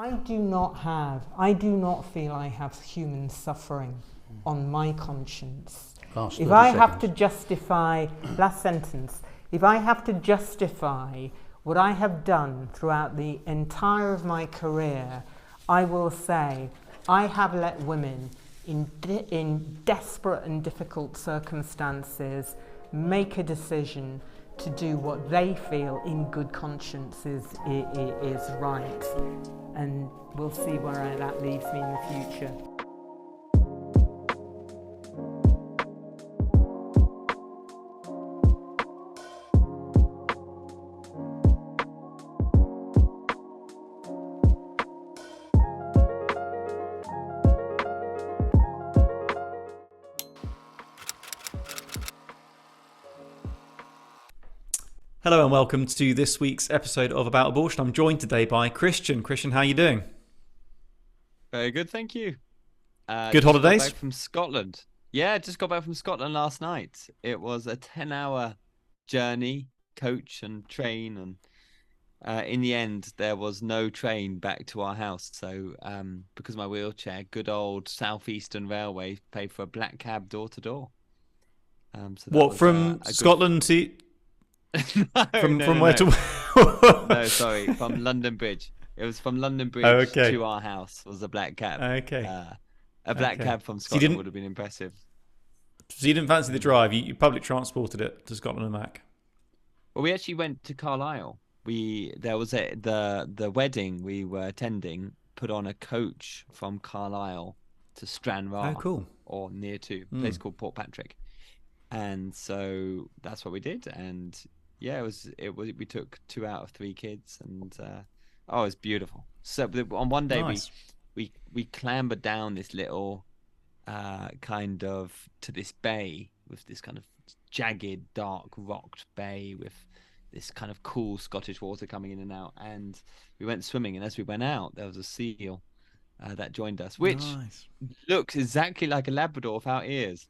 I do not feel I have human suffering on my conscience. Last If I 30 have to seconds. justify, last sentence, if I have to justify what I have done throughout the entire of my career, I will say I have let women in desperate and difficult circumstances make a decision to do what they feel in good conscience is right. And we'll see where that leaves me in the future. Hello and welcome to this week's episode of About Abortion. I'm joined today by Christian. Christian, how are you doing? Very good, thank you. Good holidays? Got back from Scotland. Yeah, just got back from Scotland last night. It was a 10-hour journey, coach and train, and in the end, there was no train back to our house. So, because of my wheelchair, good old Southeastern Railway paid for a black cab door to door. What, from Scotland to... From where to... No, sorry, from London Bridge. It was from London Bridge to our house was a black cab. Okay. A black cab from Scotland would have been impressive. So you didn't fancy the drive? You public transported it to Scotland and back? Well, we actually went to Carlisle. There was the wedding we were attending put on a coach from Carlisle to Stranraer. Oh, cool. Or near to a place called Portpatrick. And so that's what we did. And yeah, we took 2 out of 3 kids, and it was beautiful. So on one day we clambered down this little kind of to this bay with this kind of jagged, dark, rocked bay with this kind of cool Scottish water coming in and out. And we went swimming, and as we went out, there was a seal that joined us, which looks exactly like a Labrador without ears.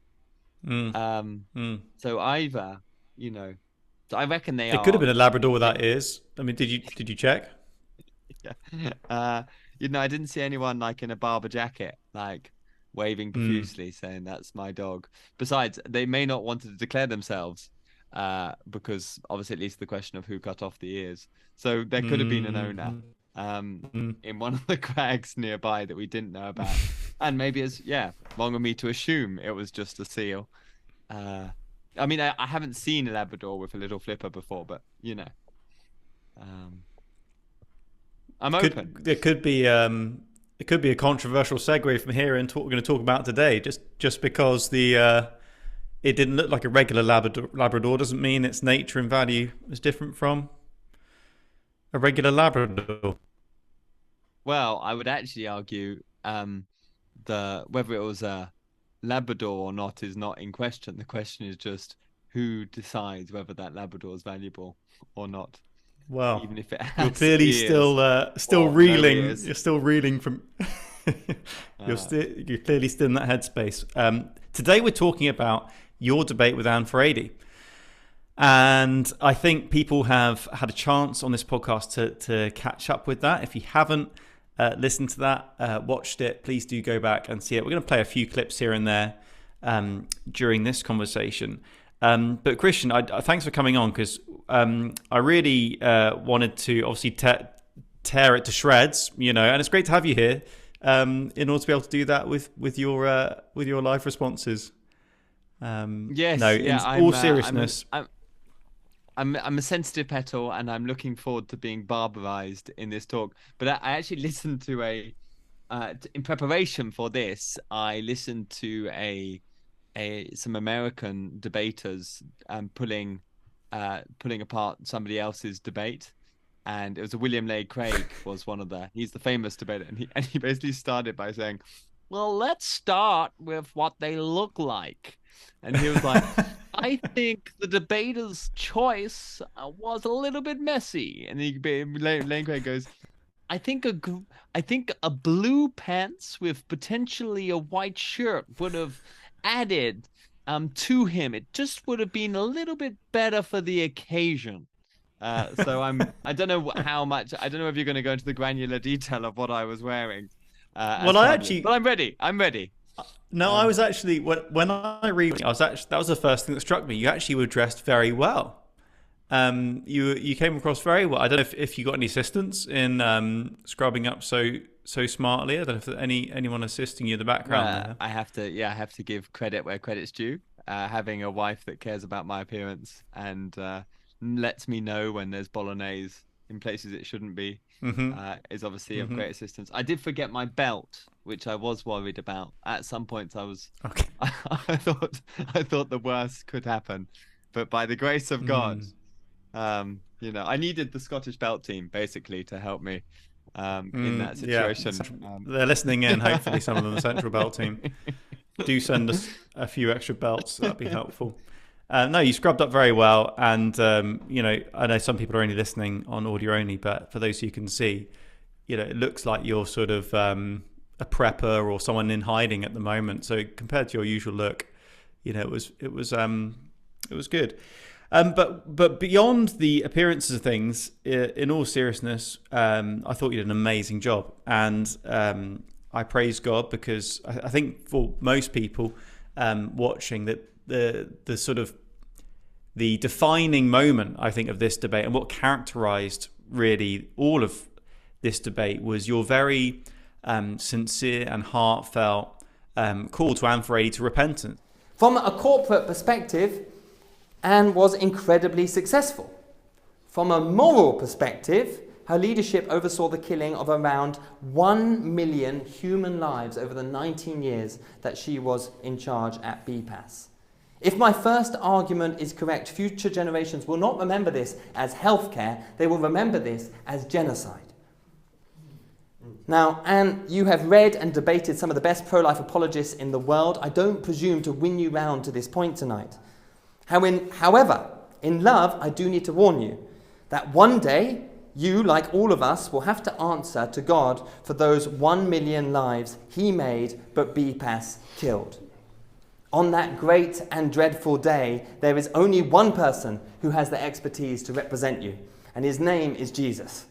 So either, so I reckon they are. It could have been a Labrador without ears. I mean, did you check? Yeah. I didn't see anyone like in a Barber jacket, like waving profusely saying that's my dog. Besides, they may not want to declare themselves, because obviously it leads to the question of who cut off the ears. So there could have been an owner in one of the crags nearby that we didn't know about. And maybe wrong of me to assume it was just a seal. I mean, I haven't seen a Labrador with a little flipper before, but I'm open. It could be a controversial segue from here into what we're going to talk about today. Just because it didn't look like a regular Labrador doesn't mean its nature and value is different from a regular Labrador. Well, I would actually argue whether it was a Labrador or not is not in question. The question is just who decides whether that Labrador is valuable or not. Well, even if it has you're clearly ears still reeling. No, you're still reeling from. You're clearly still in that headspace. Today we're talking about your debate with Furedi. And I think people have had a chance on this podcast to catch up with that. If you haven't listened to that, watched it, please do go back and see it. We're going to play a few clips here and there during this conversation. But Christian, thanks for coming on, because I really wanted to obviously tear it to shreds, and it's great to have you here in order to be able to do that with your live responses. All seriousness. I'm a sensitive petal, and I'm looking forward to being barbarized in this talk. But I actually listened to in preparation for this, I listened to some American debaters pulling apart somebody else's debate, and it was William Lane Craig was one of he's the famous debater, and he basically started by saying, well, let's start with what they look like. And he was like, I think the debater's choice was a little bit messy. And Lane Craig goes, I think a blue pants with potentially a white shirt would have added to him. It just would have been a little bit better for the occasion. So I don't know how much. I don't know if you're going to go into the granular detail of what I was wearing as Well, I part of it. actually But I'm ready. I'm ready. no, I was actually when I read, I was actually that was the first thing that struck me. You actually were dressed very well. You came across very well. I don't know if you got any assistance in scrubbing up so smartly. I don't know if there's anyone assisting you in the background there. I have to, yeah, I have to give credit where credit's due. Having a wife that cares about my appearance and lets me know when there's bolognese in places it shouldn't be is obviously of great assistance. I did forget my belt, which I was worried about. At some points, I was, Okay. I thought the worst could happen, but by the grace of God, I needed the Scottish belt team basically to help me in that Yeah, situation. they're listening in. Hopefully, some of them, the Central Belt team, do send us a few extra belts. That'd be helpful. No, you scrubbed up very well, and I know some people are only listening on audio only, but for those who can see, it looks like you're sort of a prepper or someone in hiding at the moment. So compared to your usual look, it was good. But beyond the appearances of things, in all seriousness, I thought you did an amazing job, and I praise God because I think for most people watching that the sort of the defining moment, I think, of this debate and what characterized really all of this debate was your very sincere and heartfelt call to Anne Furedi to repentance. From a corporate perspective, Anne was incredibly successful. From a moral perspective, her leadership oversaw the killing of around 1 million human lives over the 19 years that she was in charge at BPAS. If my first argument is correct, future generations will not remember this as healthcare, they will remember this as genocide. Now, Anne, you have read and debated some of the best pro-life apologists in the world. I don't presume to win you round to this point tonight. However, in love, I do need to warn you that one day, you, like all of us, will have to answer to God for those 1 million lives he made but BPAS killed. On that great and dreadful day, there is only one person who has the expertise to represent you, and his name is Jesus.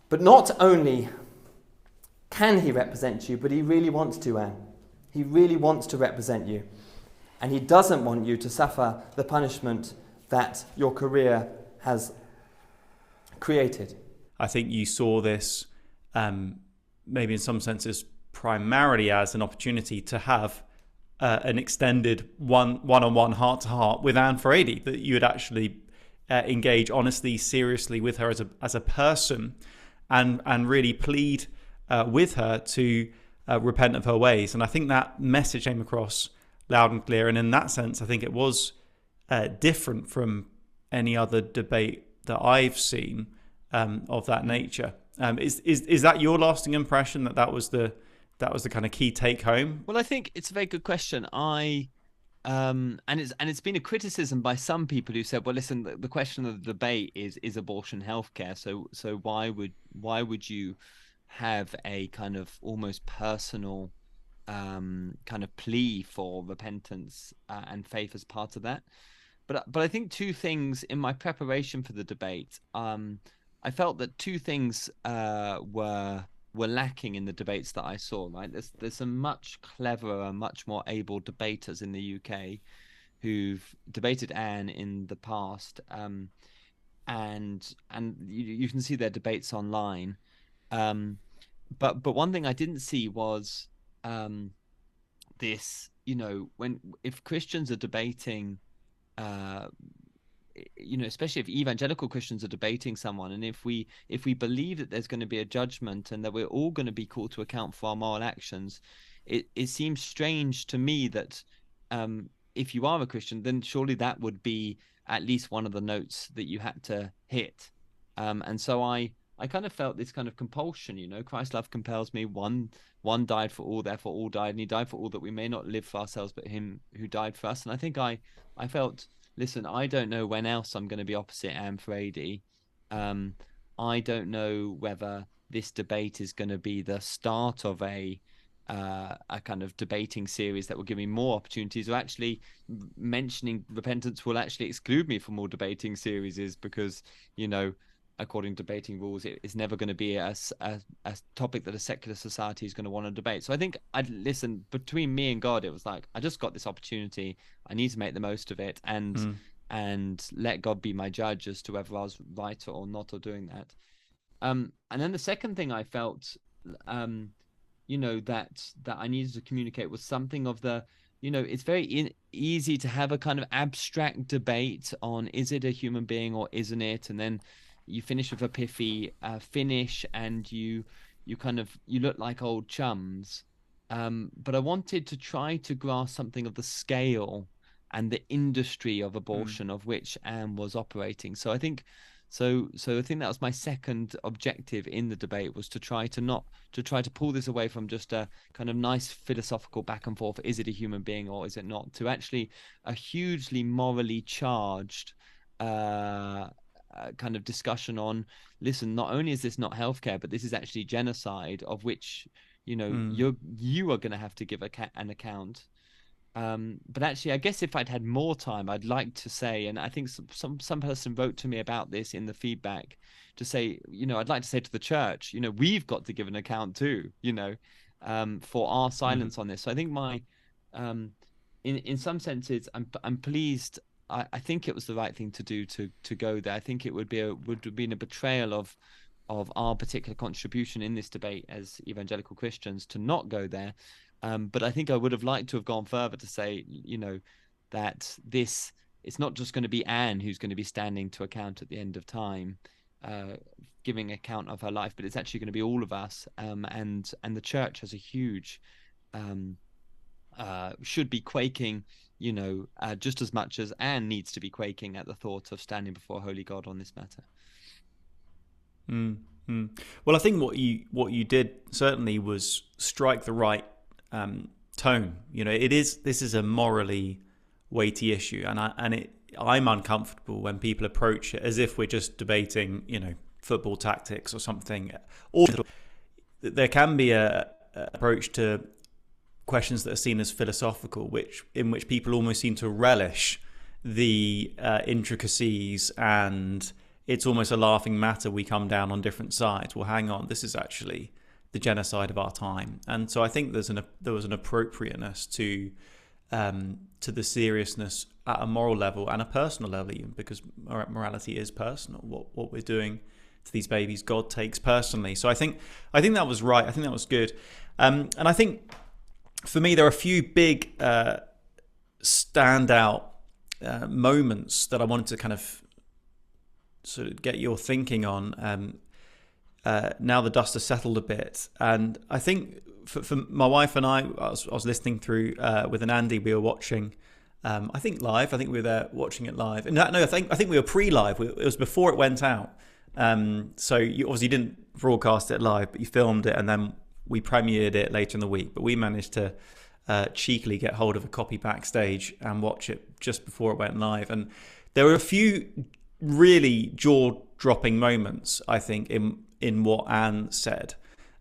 But not only can he represent you, but he really wants to, Anne. He really wants to represent you. And he doesn't want you to suffer the punishment that your career has created. I think you saw this maybe in some senses primarily as an opportunity to have an extended one-on-one heart-to-heart with Anne Furedi, that you would actually engage honestly, seriously with her as a person and really plead with her to repent of her ways. And I think that message came across loud and clear. And in that sense, I think it was different from any other debate that I've seen of that nature. Is that your lasting impression, that was the kind of key take home? Well, I think it's a very good question. And it's been a criticism by some people who said, well, listen, the question of the debate is abortion healthcare. So why would you have a kind of almost personal kind of plea for repentance and faith as part of that? But I think two things in my preparation for the debate. I felt that two things were lacking in the debates that I saw. Right, there's some much cleverer, much more able debaters in the UK who've debated Anne in the past, and you can see their debates online. But one thing I didn't see was this. If Christians are debating, especially if evangelical Christians are debating someone, and if we believe that there's going to be a judgment and that we're all going to be called to account for our moral actions, it seems strange to me that if you are a Christian, then surely that would be at least one of the notes that you had to hit. And so I kind of felt this kind of compulsion, Christ's love compels me. One died for all, therefore all died, and he died for all, that we may not live for ourselves, but him who died for us. And I think I felt, listen, I don't know when else I'm going to be opposite Anne Furedi. I don't know whether this debate is going to be the start of a a kind of debating series that will give me more opportunities, or actually mentioning repentance will actually exclude me from all debating series, because, you know, according to debating rules, it is never going to be a topic that a secular society is going to want to debate. So I think I'd listen, between me and God, it was like, I just got this opportunity. I need to make the most of it, and let God be my judge as to whether I was right or not, or doing that. And then the second thing I felt, you know, that I needed to communicate was something of the, you know, it's very easy to have a kind of abstract debate on, is it a human being or isn't it? And then you finish with a pithy finish, and you look like old chums. But I wanted to try to grasp something of the scale and the industry of abortion of which Anne was operating. So I think that was my second objective in the debate, was to try to pull this away from just a kind of nice philosophical back and forth, is it a human being or is it not, to actually a hugely morally charged kind of discussion on, listen, not only is this not healthcare, but this is actually genocide, of which, you know, you are going to have to give an account. But actually, I guess if I'd had more time, I'd like to say, and I think some person wrote to me about this in the feedback, to say, you know, I'd like to say to the church, you know, we've got to give an account too, you know, for our silence on this. So I think in some senses, I'm pleased. I think it was the right thing to do to go there. I think it would have been a betrayal of our particular contribution in this debate as evangelical Christians to not go there. But I think I would have liked to have gone further to say, you know, that it's not just going to be Anne who's going to be standing to account at the end of time, giving account of her life, but it's actually going to be all of us. And the church has a huge, should be quaking, you know, just as much as Anne needs to be quaking at the thought of standing before holy God on this matter. Well, I think what you did certainly was strike the right tone. You know, this is a morally weighty issue, and I'm uncomfortable when people approach it as if we're just debating, you know, football tactics or something. Or there can be a approach to questions that are seen as philosophical, in which people almost seem to relish the intricacies, and it's almost a laughing matter. We come down on different sides. Well, hang on, this is actually the genocide of our time. And so I think there was an appropriateness to the seriousness at a moral level and a personal level, even, because morality is personal. What we're doing to these babies, God takes personally. So I think that was right. I think that was good. And I think for me, there are a few big standout moments that I wanted to kind of sort of get your thinking on. Now the dust has settled a bit, and I think for my wife and I was listening through with an Andy. We were watching, I think live. I think we were there watching it live. No, I think we were pre-live. It was before it went out. So you obviously didn't broadcast it live, but you filmed it, and then we premiered it later in the week. But we managed to cheekily get hold of a copy backstage and watch it just before it went live. And there were a few really jaw-dropping moments, I think, in what Anne said.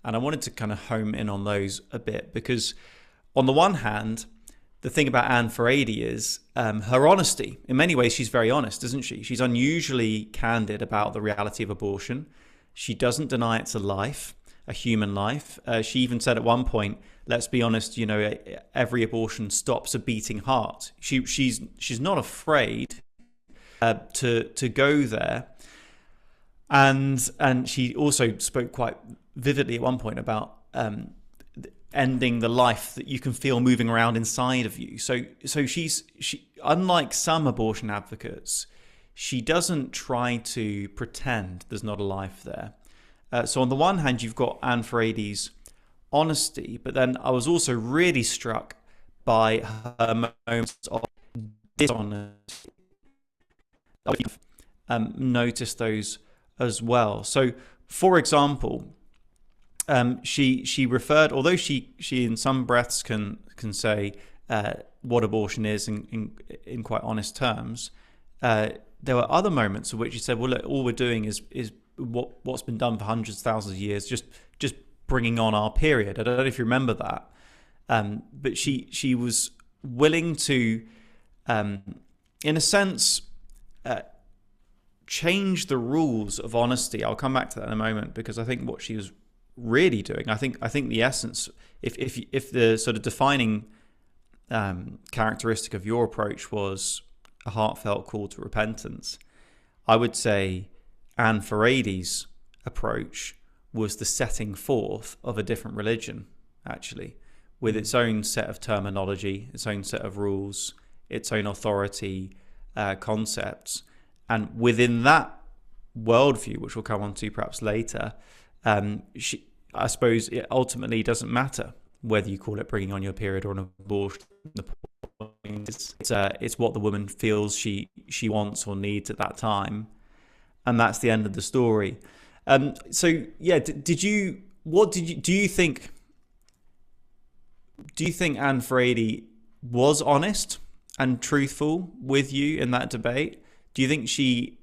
And I wanted to kind of home in on those a bit, because on the one hand, the thing about Anne Furedi is her honesty. In many ways, she's very honest, isn't she? She's unusually candid about the reality of abortion. She doesn't deny it's a life, a human life. She even said at one point, let's be honest, you know, every abortion stops a beating heart. She's not afraid to go there. And she also spoke quite vividly at one point about ending the life that you can feel moving around inside of you. So she unlike some abortion advocates, she doesn't try to pretend there's not a life there. So on the one hand, you've got Anne Furedi's honesty, but then I was also really struck by her moments of dishonesty. Noticed those as well. So, for example, she referred, although she in some breaths can say what abortion is in quite honest terms, there were other moments in which she said, well, look, all we're doing is what's been done for hundreds of thousands of years, just bringing on our period. I don't know if you remember that, but she was willing to, in a sense, change the rules of honesty. I'll come back to that in a moment, because I think what she was really doing, I think the essence, if the sort of defining characteristic of your approach was a heartfelt call to repentance, I would say Anne Furedi's approach was the setting forth of a different religion, actually, with its own set of terminology, its own set of rules, its own authority concepts. And within that worldview, which we'll come on to perhaps later, I suppose it ultimately doesn't matter whether you call it bringing on your period or an abortion. The point is, it's what the woman feels she wants or needs at that time, and that's the end of the story. So yeah, do you think Anne Furedi was honest and truthful with you in that debate? Do you think she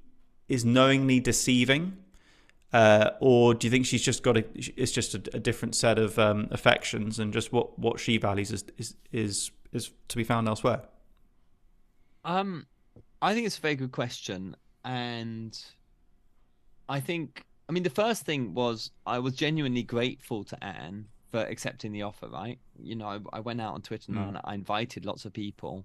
is knowingly deceiving, or do you think she's just it's just a different set of affections, and just what she values is to be found elsewhere? I think it's a very good question, and I mean, the first thing was I was genuinely grateful to Anne for accepting the offer, right? You know, I went out on Twitter and I invited lots of people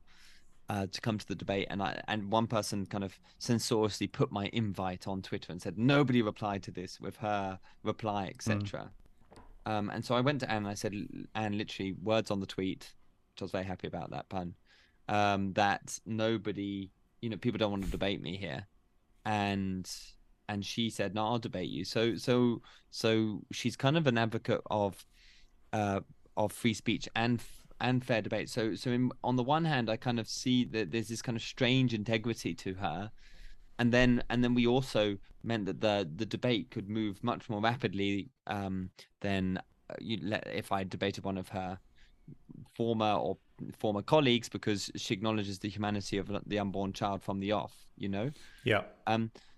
to come to the debate, and one person kind of censoriously put my invite on Twitter and said nobody replied to this with her reply, etc. And so I went to Anne and I said, Anne, literally words on the tweet, which I was very happy about that pun, that nobody, you know, people don't want to debate me here, and she said, no, I'll debate you. So she's kind of an advocate of free speech and fair debate. So on the one hand, I kind of see that there's this kind of strange integrity to her, and then we also meant that the debate could move much more rapidly than if I debated one of her former colleagues, because she acknowledges the humanity of the unborn child from the off, you know. Yeah.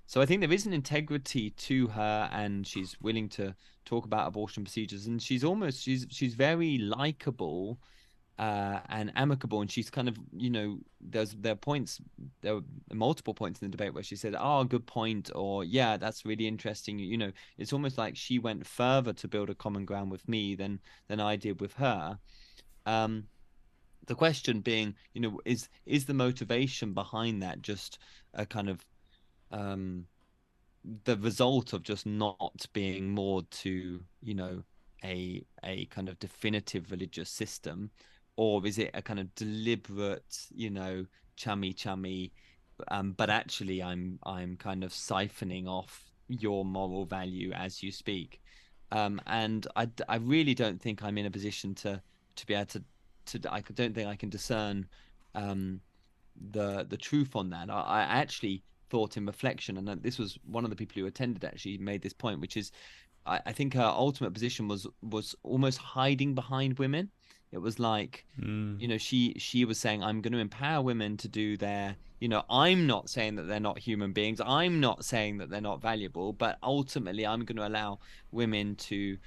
So I think there is an integrity to her, and she's willing to talk about abortion procedures, and she's very likable and amicable, and she's kind of, you know, there are multiple points in the debate where she said, oh, good point, or yeah, that's really interesting. You know, it's almost like she went further to build a common ground with me than I did with her. The question being, you know, is the motivation behind that just a kind of the result of just not being moored to, you know, a kind of definitive religious system, or is it a kind of deliberate, you know, chummy, but actually I'm kind of siphoning off your moral value as you speak, and I really don't think I'm in a position to be able to I don't think I can discern the truth on that. I actually thought in reflection, and this was one of the people who attended actually made this point, which is I think her ultimate position was almost hiding behind women. It was like, you know, she was saying, I'm going to empower women to do their, you know, I'm not saying that they're not human beings, I'm not saying that they're not valuable, but ultimately I'm going to allow women to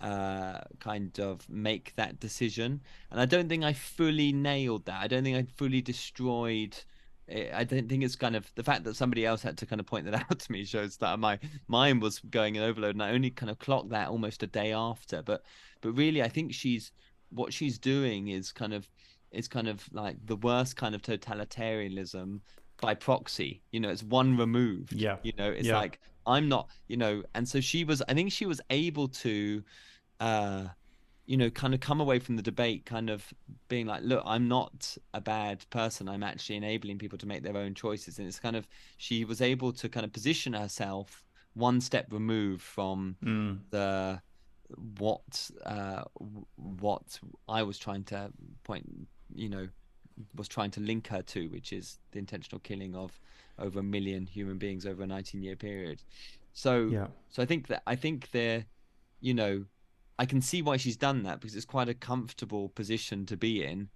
kind of make that decision. And I don't think I fully nailed that. I don't think I fully destroyed it. I don't think it's kind of the fact that somebody else had to kind of point that out to me shows that my mind was going in overload, and I only kind of clocked that almost a day after. But really, I think what she's doing is kind of like the worst kind of totalitarianism by proxy. You know, it's one removed. Yeah. You know, it's like, I'm not, you know, and so I think she was able to you know, kind of come away from the debate kind of being like, look, I'm not a bad person, I'm actually enabling people to make their own choices. And it's kind of, she was able to kind of position herself one step removed from the what I was trying to was trying to link her to, which is the intentional killing of over 1 million human beings over a 19-year period. So I think they're, you know, I can see why she's done that, because it's quite a comfortable position to be in.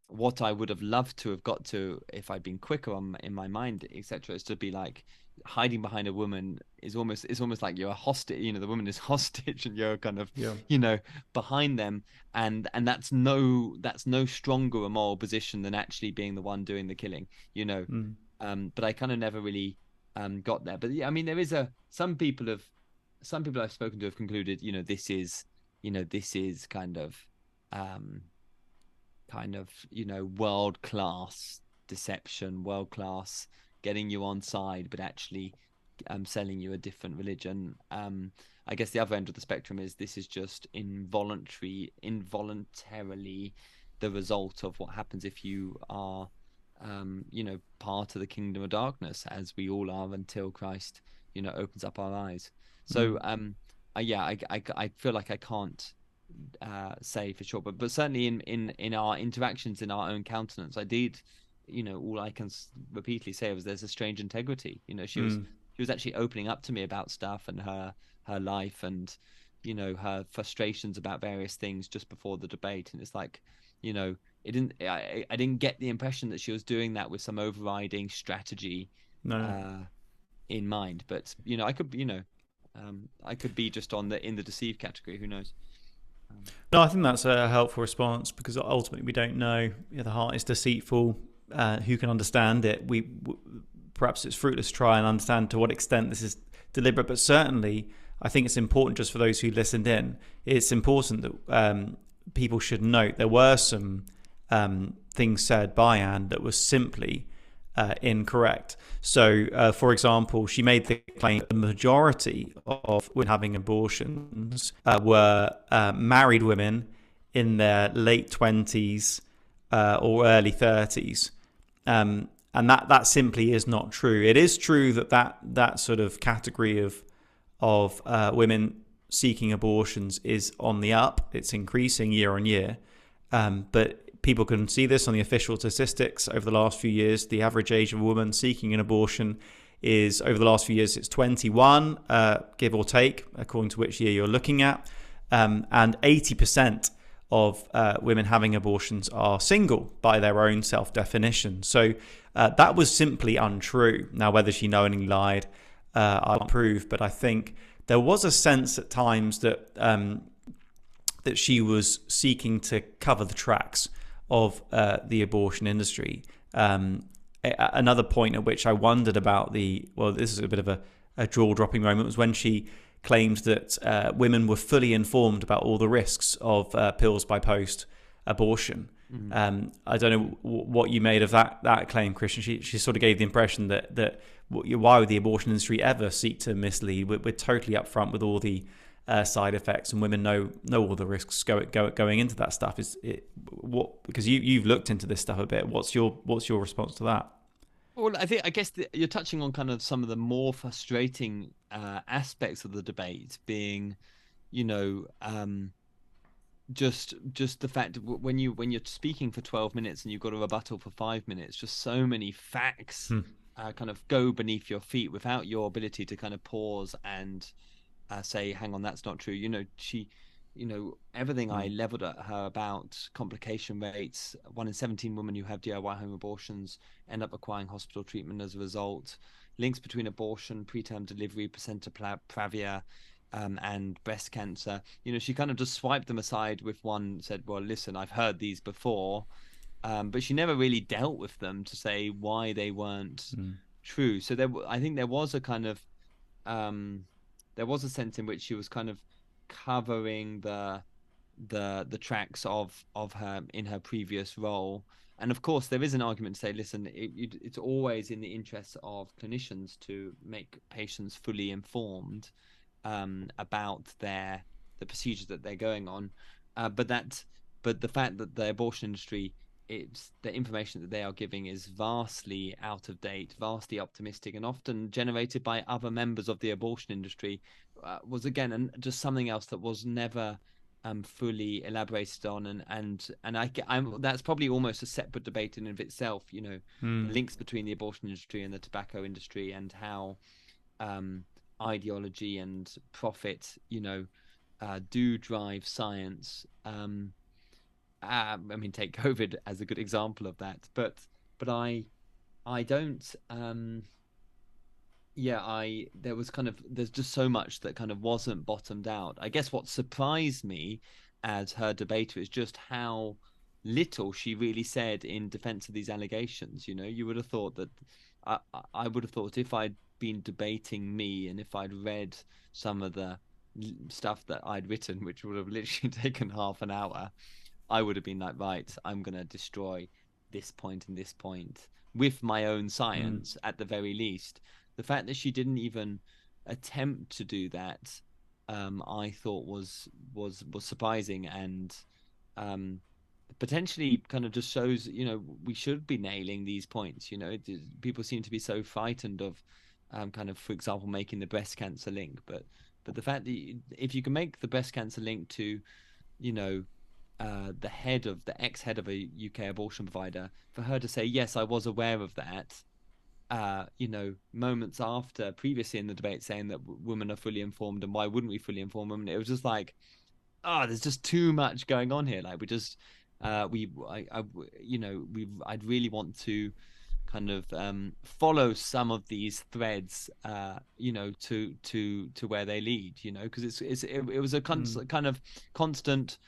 What I would have loved to have got to, if I'd been quicker in my mind, etc., is to be like, hiding behind a woman is almost, it's almost like you're a hostage. You know, the woman is hostage, and you're kind of, Yeah. you know, behind them, and that's no stronger a moral position than actually being the one doing the killing. You know, Mm. but I kind of never really got there. But yeah, I mean, there is some people I've spoken to have concluded, you know, this is um, you know, world class deception, world class getting you on side, but actually selling you a different religion. I guess the other end of the spectrum is this is just involuntarily the result of what happens if you are, you know, part of the kingdom of darkness, as we all are until Christ, you know, opens up our eyes. So, Mm. yeah, I feel like I can't say for sure, but certainly in our interactions in our own countenance, I did, you know, all I can repeatedly say was there's a strange integrity. You know, Mm. she was actually opening up to me about stuff and her life, and you know, her frustrations about various things just before the debate. And it's like, you know, I didn't get the impression that she was doing that with some overriding strategy No. uh in mind. But you know, I could, you know, I could be just on the in the deceived category, who knows. um, No, I think that's a helpful response because ultimately we don't know. You know, the heart is deceitful. Who can understand it? Perhaps it's fruitless to try and understand to what extent this is deliberate, but certainly I think it's important just for those who listened in. It's important that people should note there were some things said by Anne that was simply incorrect. So, for example, she made the claim that the majority of women having abortions were married women in their late 20s or early 30s. And that simply is not true. It is true that sort of category of women seeking abortions is on the up. It's increasing year on year. But people can see this on the official statistics over the last few years. The average age of a woman seeking an abortion is, over the last few years, it's 21, give or take, according to which year you're looking at. And 80% of women having abortions are single by their own self-definition. So that was simply untrue. Now, whether she knowingly lied, I can't prove, but I think there was a sense at times that that she was seeking to cover the tracks of the abortion industry. Another point at which I wondered about this is a bit of a jaw-dropping moment, was when she claimed that women were fully informed about all the risks of pills by post abortion. mm. I don't know what you made of that claim, Christian. She sort of gave the impression that why would the abortion industry ever seek to mislead? We're totally upfront with all the side effects, and women know all the risks going into that stuff. Because you've looked into this stuff a bit. What's your response to that? Well, I guess you're touching on kind of some of the more frustrating aspects of the debate, being, you know, just the fact when you're speaking for 12 minutes and you've got a rebuttal for 5 minutes, just so many facts Hmm. kind of go beneath your feet without your ability to kind of pause and say, hang on, that's not true. You know, you know, everything I Hmm. leveled at her about complication rates. 1 in 17 women who have DIY home abortions end up requiring hospital treatment as a result. Links between abortion, preterm delivery, placenta pravia, and breast cancer. You know, she kind of just swiped them aside with one, said, well, listen, I've heard these before. But she never really dealt with them to say why they weren't Hmm. true. So I think there was a kind of um, there was a sense in which she was kind of covering the tracks of her in her previous role. And of course, there is an argument to say, listen, it's always in the interests of clinicians to make patients fully informed about the procedures that they're going on. But the fact that the abortion industry, it's the information that they are giving is vastly out of date, vastly optimistic, and often generated by other members of the abortion industry, was again just something else that was never fully elaborated on, I'm that's probably almost a separate debate in and of itself. You know, the Hmm. links between the abortion industry and the tobacco industry, and how um, ideology and profit, you know, do drive science. I mean, take COVID as a good example of that. But I don't. there's just so much that kind of wasn't bottomed out. I guess what surprised me as her debater is just how little she really said in defense of these allegations. You would have thought that I would have thought if I'd been debating me and if I'd read some of the stuff that I'd written, which would have literally taken half an hour, I would have been like, right, I'm going to destroy this point and this point with my own science at the very least. The fact that she didn't even attempt to do that, I thought was surprising, and potentially kind of just shows, we should be nailing these points. People seem to be so frightened of kind of, for example, making the breast cancer link, but the fact that if you can make the breast cancer link to, the ex-head of a UK abortion provider, for her to say, yes, I was aware of that, moments after previously in the debate saying that women are fully informed and why wouldn't we fully inform women, it was just like, there's just too much going on here. Like, we just I'd really want to kind of follow some of these threads, to where they lead, because it was a kind of constant,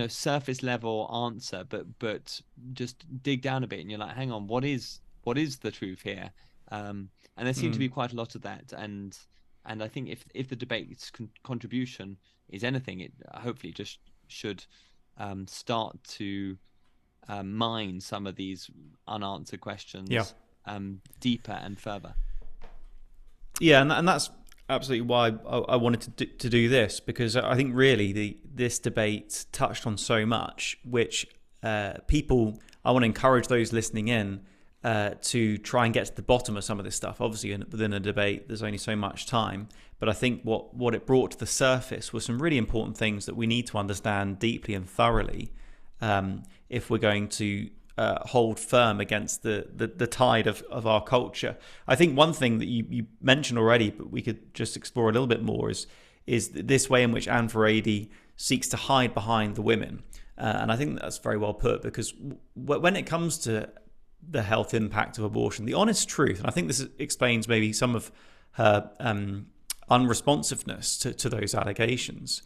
surface level answer, but just dig down a bit and you're like, hang on, what is the truth here? And there seemed to be quite a lot of that, and I think if the debate's contribution is anything, it hopefully just should start to mine some of these unanswered questions deeper and further. Yeah, and that's absolutely why I wanted to do this, because I think really this debate touched on so much, which I want to encourage those listening in to try and get to the bottom of some of this stuff. Obviously, within a debate, there's only so much time, but I think what it brought to the surface was some really important things that we need to understand deeply and thoroughly if we're going to hold firm against the tide of our culture. I think one thing that you mentioned already, but we could just explore a little bit more, is this way in which Anne Furedi seeks to hide behind the women. And I think that's very well put, because when it comes to the health impact of abortion, the honest truth, and I think this explains maybe some of her unresponsiveness to those allegations.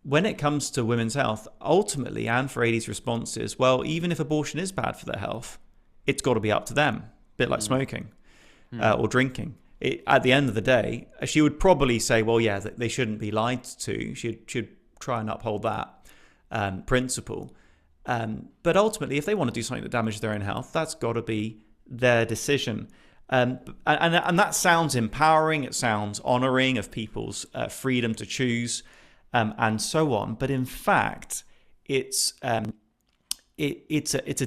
When it comes to women's health, ultimately Anne Furedi's response is, well, even if abortion is bad for their health, it's got to be up to them, a bit like smoking or drinking. At the end of the day, she would probably say, well, yeah, they shouldn't be lied to. She'd try and uphold that principle. But ultimately, if they want to do something that damages their own health, that's got to be their decision. And that sounds empowering. It sounds honouring of people's freedom to choose, and so on. But in fact, it's a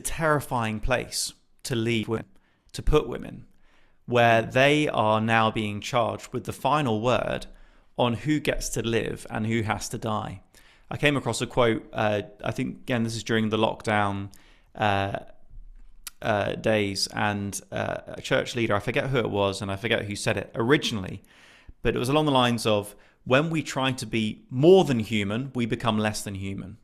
terrifying place to leave women, to put women, where they are now being charged with the final word on who gets to live and who has to die. I came across a quote, I think, again, this is during the lockdown days, and a church leader, I forget who it was, and I forget who said it originally, but it was along the lines of, when we try to be more than human, we become less than human.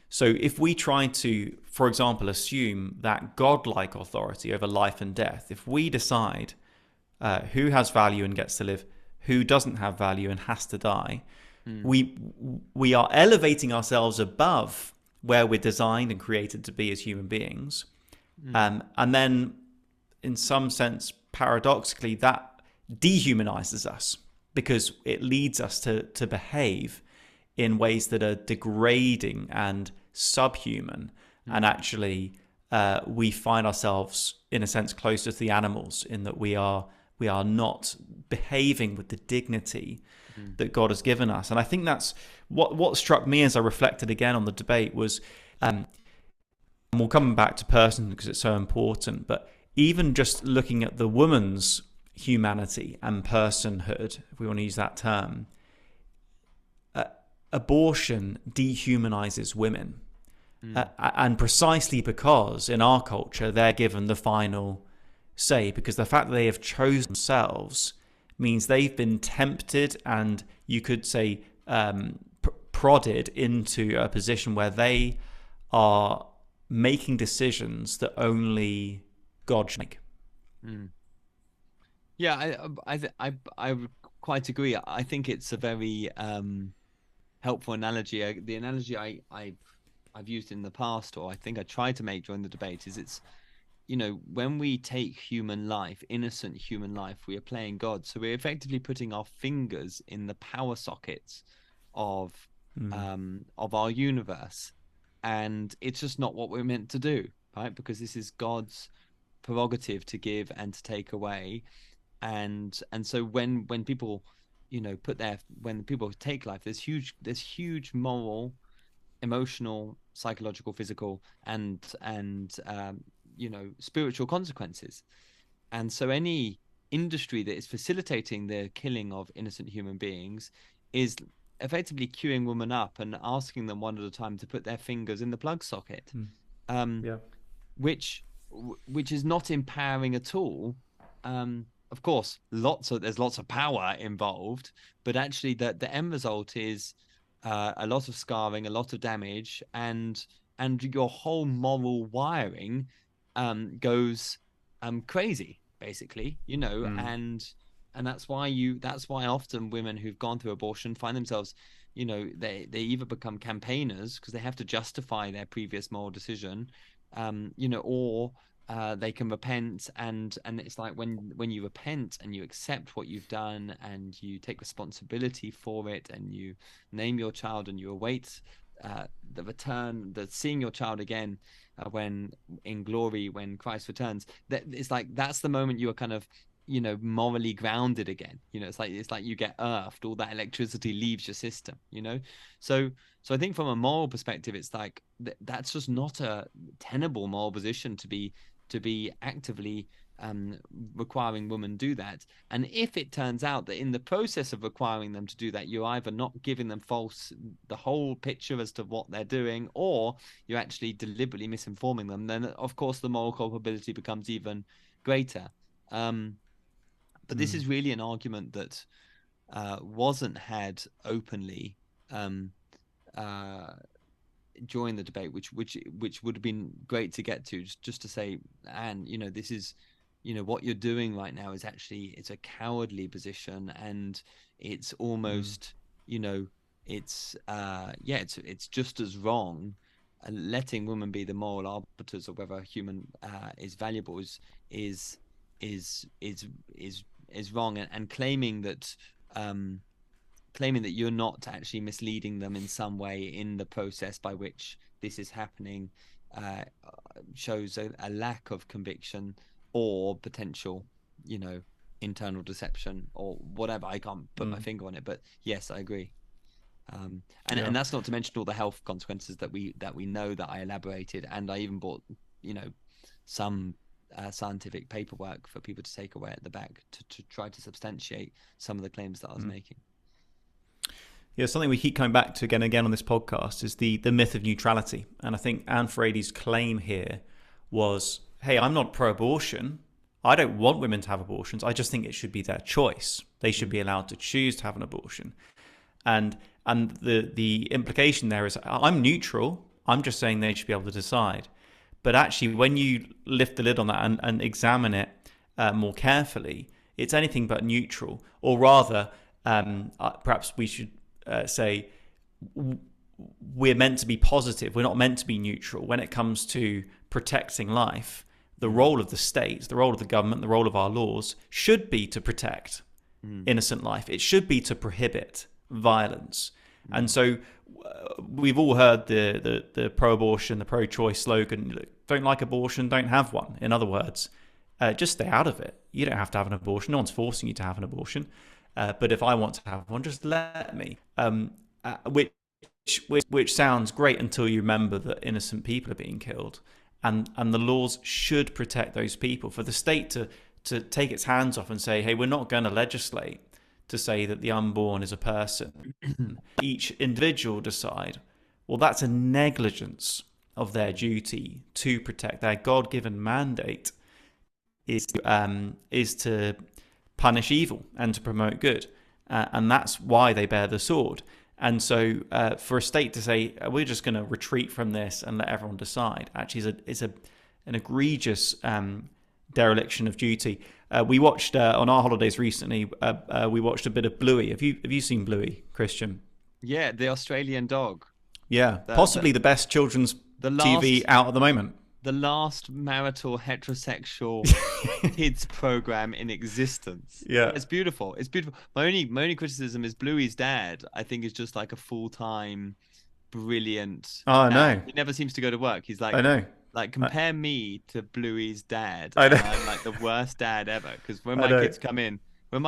So if we try to, for example, assume that godlike authority over life and death, if we decide who has value and gets to live, who doesn't have value and has to die, we are elevating ourselves above where we're designed and created to be as human beings. And then, in some sense, paradoxically, that dehumanizes us, because it leads us to behave in ways that are degrading and subhuman. And actually, we find ourselves, in a sense, closer to the animals, in that we are not behaving with the dignity that God has given us. And I think that's what struck me as I reflected again on the debate was, and we'll come back to person because it's so important, but even just looking at the woman's humanity and personhood, if we want to use that term, abortion dehumanizes women. And precisely because in our culture they're given the final say, because the fact that they have chosen themselves means they've been tempted and, you could say, prodded into a position where they are making decisions that only God should make. Yeah, I would quite agree. I think it's a very helpful analogy. The analogy I've used in the past, or I think I tried to make during the debate, is it's, when we take human life, innocent human life, we are playing God. So we're effectively putting our fingers in the power sockets of our universe, and it's just not what we're meant to do, right? Because this is God's prerogative to give and to take away, and so when people, when people take life, there's huge moral, emotional, psychological, physical, and spiritual consequences. And so any industry that is facilitating the killing of innocent human beings is effectively queuing women up and asking them one at a time to put their fingers in the plug socket, um, Yeah. which which is not empowering at all. Of course, there's lots of power involved, but actually the end result is a lot of scarring, a lot of damage, and your whole moral wiring goes crazy, basically, and that's why often women who've gone through abortion find themselves, they either become campaigners because they have to justify their previous moral decision, or they can repent, and it's like when you repent and you accept what you've done and you take responsibility for it and you name your child and you await the seeing your child again, when in glory, when Christ returns, that it's like that's the moment you are kind of, morally grounded again. It's like you get earthed, all that electricity leaves your system. So I think from a moral perspective, it's like that's just not a tenable moral position to be actively requiring women do that. And if it turns out that in the process of requiring them to do that, you're either not giving them the whole picture as to what they're doing, or you're actually deliberately misinforming them, then of course the moral culpability becomes even greater. But this is really an argument that wasn't had openly uh, during the debate, which would have been great to get to, just to say, and this is, what you're doing right now is actually, it's a cowardly position, and it's almost, it's just as wrong. Letting women be the moral arbiters of whether a human is valuable is is is is wrong, and claiming that you're not actually misleading them in some way in the process by which this is happening uh, shows a lack of conviction or potential, internal deception or whatever. I can't put my finger on it, but yes, I agree. And that's not to mention all the health consequences that we know, that I elaborated, and I even brought, some scientific paperwork for people to take away at the back to try to substantiate some of the claims that I was making. Yeah, something we keep coming back to again and again on this podcast is the myth of neutrality. And I think Anne Furedi's claim here was, hey, I'm not pro-abortion. I don't want women to have abortions. I just think it should be their choice. They should be allowed to choose to have an abortion. And the implication there is, I'm neutral. I'm just saying they should be able to decide. But actually, when you lift the lid on that and examine it more carefully, it's anything but neutral. Or rather, perhaps we should say we're meant to be positive. We're not meant to be neutral when it comes to protecting life. The role of the state, the role of the government, the role of our laws should be to protect innocent life. It should be to prohibit violence. And so we've all heard the pro-abortion, the pro-choice slogan, don't like abortion, don't have one. In other words, just stay out of it. You don't have to have an abortion. No one's forcing you to have an abortion. But if I want to have one, just let me. Which sounds great until you remember that innocent people are being killed. And the laws should protect those people. For the state to take its hands off and say, hey, we're not going to legislate to say that the unborn is a person. Each individual decide, well, that's a negligence of their duty to protect. Their God-given mandate is to punish evil and to promote good. And that's why they bear the sword. And so for a state to say, we're just going to retreat from this and let everyone decide, actually is an egregious dereliction of duty. We watched on our holidays recently. We watched a bit of Bluey. Have you seen Bluey, Christian? Yeah, the Australian dog. Yeah, The possibly the best children's the TV last out at the moment. the last marital heterosexual kids program in existence. Yeah. It's beautiful. It's beautiful. My only criticism is Bluey's dad, I think, is just like a full-time brilliant Oh, I dad. know. He never seems to go to work. He's I know. like compare me to Bluey's dad, I know. and I'm like the worst dad ever. Because when I my know. kids come in, I'm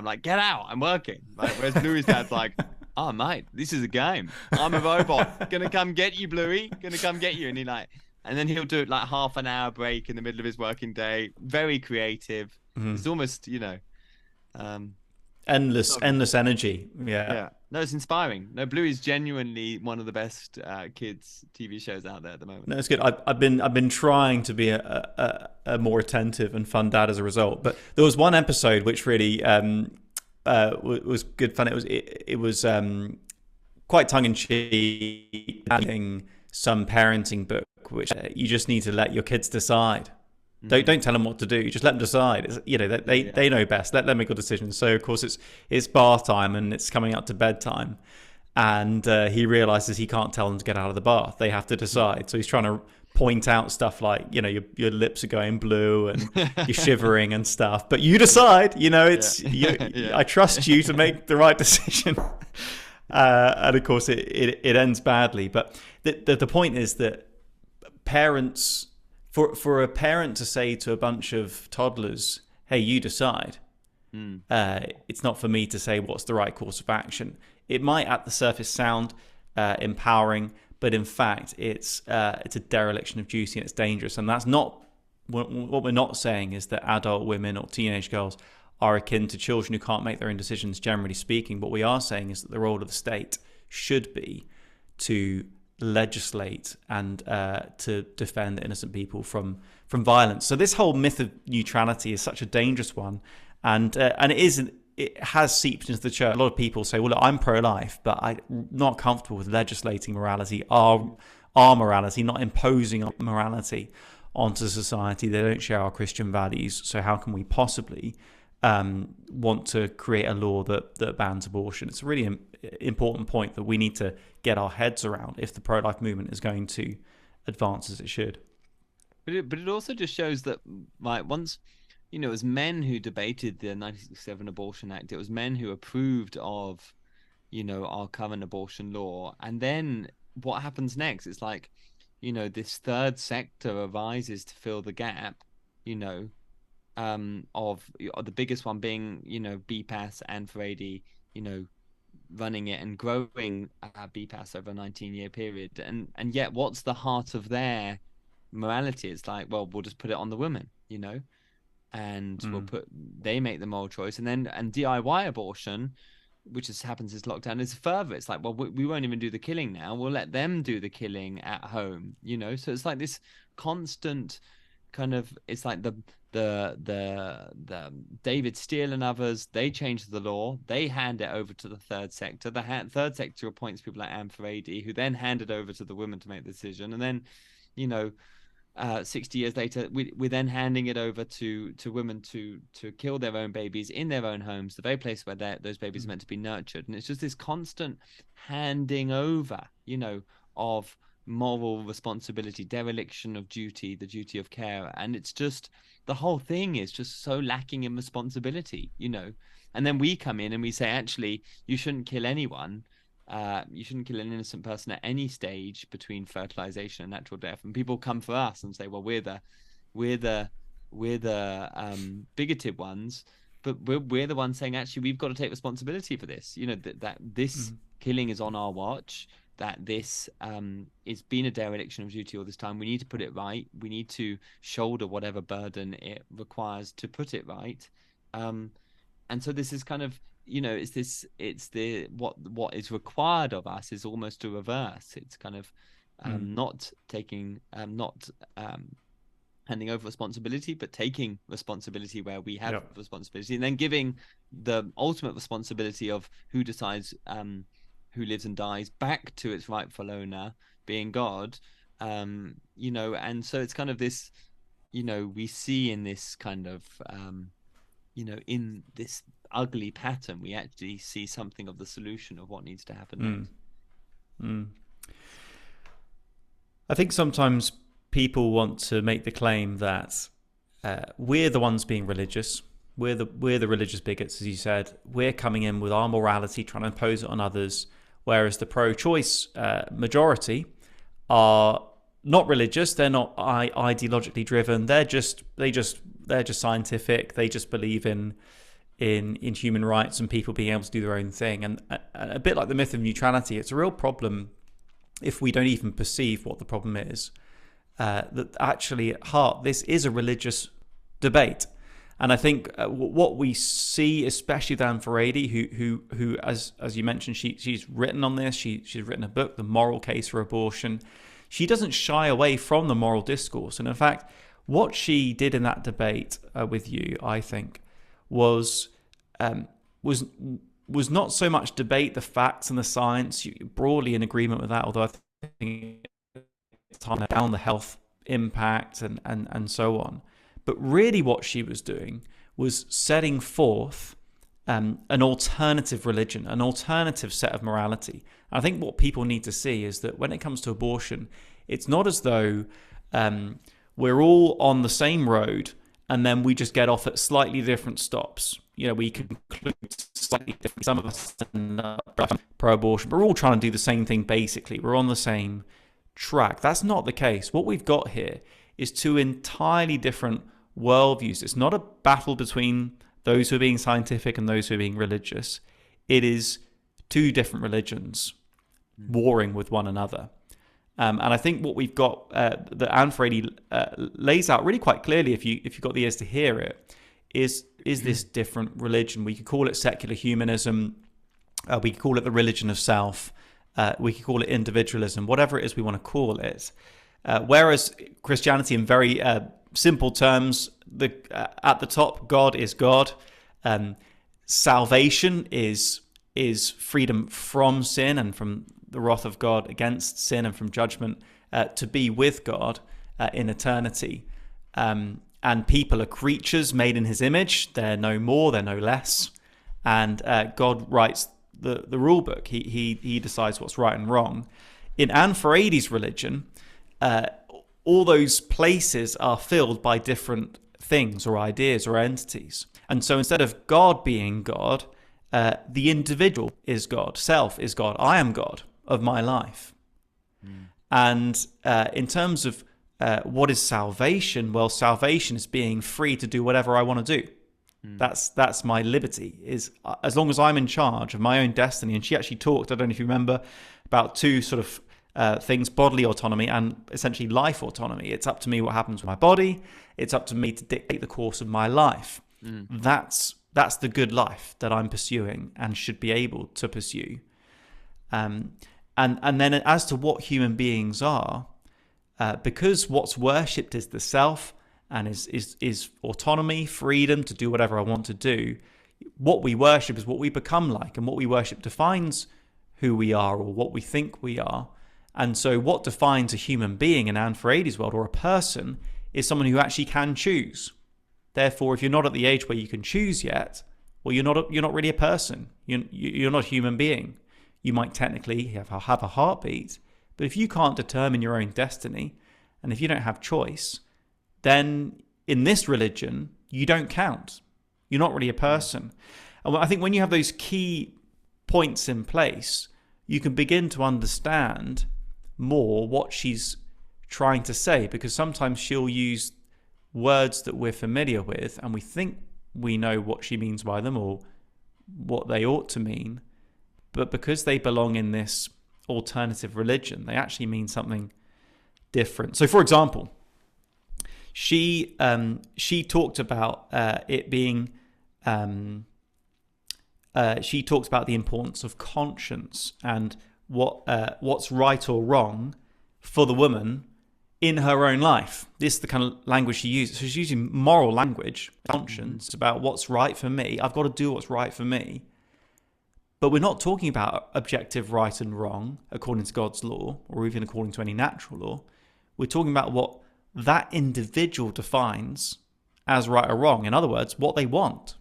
like, get out, I'm working. Like, whereas Bluey's dad's like, oh mate, this is a game. I'm a robot. Gonna come get you, Bluey. Gonna come get you. And then he'll do it like half an hour break in the middle of his working day. Very creative. It's almost, Endless energy. yeah. No, it's inspiring. No, Bluey is genuinely one of the best kids TV shows out there at the moment. No, it's good. I've been trying to be a more attentive and fun dad as a result. But there was one episode which really was good fun. It was quite tongue in cheek, some parenting book, which you just need to let your kids decide. Don't tell them what to do. You just let them decide. They know best. Let them make a decision. So of course it's bath time and it's coming up to bedtime, and he realizes he can't tell them to get out of the bath. They have to decide. So he's trying to point out stuff like, your lips are going blue and you're shivering and stuff. But you decide. I trust you to make the right decision. And of course it ends badly. But the point is that parents. For a parent to say to a bunch of toddlers, hey, you decide, it's not for me to say what's the right course of action. It might at the surface sound empowering, but in fact it's a dereliction of duty and it's dangerous. And that's not what we're not saying is that adult women or teenage girls are akin to children who can't make their own decisions, generally speaking. What we are saying is that the role of the state should be to legislate and to defend innocent people from violence. So this whole myth of neutrality is such a dangerous one, and it has seeped into the church. A lot of people say, well, look, I'm pro-life, but I'm not comfortable with legislating morality, our morality, not imposing our morality onto society. They don't share our Christian values, so how can we possibly want to create a law that bans abortion? It's a really important point that we need to get our heads around if the pro-life movement is going to advance as it should. But it also just shows that, like, once, it was men who debated the 1967 Abortion Act. It was men who approved of, our current abortion law. And then what happens next? It's like, this third sector arises to fill the gap, of the biggest one being, BPAS and Furedi, running it and growing BPAS over a 19-year period. And yet what's the heart of their morality? It's like, well, we'll just put it on the women, and they make the moral choice. And DIY abortion, which happens this lockdown, is further. It's like, well, we won't even do the killing now. We'll let them do the killing at home, So it's like this constant kind of, it's like the David Steele and others, they change the law, they hand it over to the third sector. The third sector appoints people like Anne Furedi, who then hand it over to the women to make the decision. And then, 60 years later, we're then handing it over to women to kill their own babies in their own homes, the very place where those babies are meant to be nurtured. And it's just this constant handing over, of moral responsibility, dereliction of duty, the duty of care. And it's just, the whole thing is just so lacking in responsibility, And then we come in and we say, actually, you shouldn't kill anyone. You shouldn't kill an innocent person at any stage between fertilization and natural death. And people come for us and say, well, we're the bigoted ones, but we're the ones saying, actually, we've got to take responsibility for this. That this killing is on our watch, that this it's been a dereliction of duty all this time. We need to put it right. We need to shoulder whatever burden it requires to put it right. And so this is kind of, what is required of us is almost a reverse. It's kind of not handing over responsibility, but taking responsibility where we have responsibility, and then giving the ultimate responsibility of who decides who lives and dies back to its rightful owner, being God. And so it's kind of this, we see in this kind of, in this ugly pattern, we actually see something of the solution of what needs to happen next. I think sometimes people want to make the claim that we're the ones being religious. We're the religious bigots, as you said. We're coming in with our morality, trying to impose it on others, whereas the pro-choice majority are not religious. They're not ideologically driven. They're just scientific. They just believe in human rights and people being able to do their own thing. And a bit like the myth of neutrality, it's a real problem if we don't even perceive what the problem is. That actually at heart, this is a religious debate. And I think what we see, especially with Anne Furedi, who as you mentioned, she's written on this. She's written a book, The Moral Case for Abortion. She doesn't shy away from the moral discourse. And in fact, what she did in that debate with you, I think, was not so much debate the facts and the science. You're broadly in agreement with that, although I think it's down the health impact and so on. But really what she was doing was setting forth an alternative religion, an alternative set of morality. I think what people need to see is that when it comes to abortion, it's not as though we're all on the same road and then we just get off at slightly different stops. We conclude slightly different. Some of us pro-abortion, but we're all trying to do the same thing basically. We're on the same track. That's not the case. What we've got here is two entirely different worldviews. It's not a battle between those who are being scientific and those who are being religious. It is two different religions warring with one another. And I think what we've got that Anne Furedi lays out really quite clearly, if you've got the ears to hear it, is this different religion. We could call it secular humanism. We could call it the religion of self. We could call it individualism, whatever it is we want to call it. Whereas Christianity, in very simple terms, at the top, God is God. Salvation is freedom from sin and from the wrath of God against sin and from judgment to be with God in eternity. And people are creatures made in his image. They're no more, they're no less. And God writes the rule book. He decides what's right and wrong. In Anne Furedi's religion, all those places are filled by different things or ideas or entities. And so instead of God being God, the individual is God, self is God, I am God of my life. And in terms of what is salvation, well, salvation is being free to do whatever I want to do. That's my liberty, is as long as I'm in charge of my own destiny. And she actually talked, I don't know if you remember, about two sort of things, bodily autonomy and essentially life autonomy. It's up to me what happens with my body. It's up to me to dictate the course of my life. That's the good life that I'm pursuing and should be able to pursue. And then as to what human beings are, because what's worshipped is the self and is autonomy, freedom to do whatever I want to do, what we worship is what we become like, and what we worship defines who we are or what we think we are. And so what defines a human being in Anne Furedi's world, or a person, is someone who actually can choose. Therefore, if you're not at the age where you can choose yet, well, you're not really a person. You're not a human being. You might technically have a heartbeat, but if you can't determine your own destiny, and if you don't have choice, then in this religion, you don't count. You're not really a person. And I think when you have those key points in place, you can begin to understand more what she's trying to say, because sometimes she'll use words that we're familiar with and we think we know what she means by them or what they ought to mean, but because they belong in this alternative religion, they actually mean something different. So, for example, she talked about it being. She talked about the importance of conscience and what's right or wrong for the woman in her own life. This is the kind of language she uses. So she's using moral language, conscience, about what's right for me. I've got to do what's right for me. But we're not talking about objective right and wrong according to God's law, or even according to any natural law. We're talking about that individual defines as right or wrong. In other words, what they want.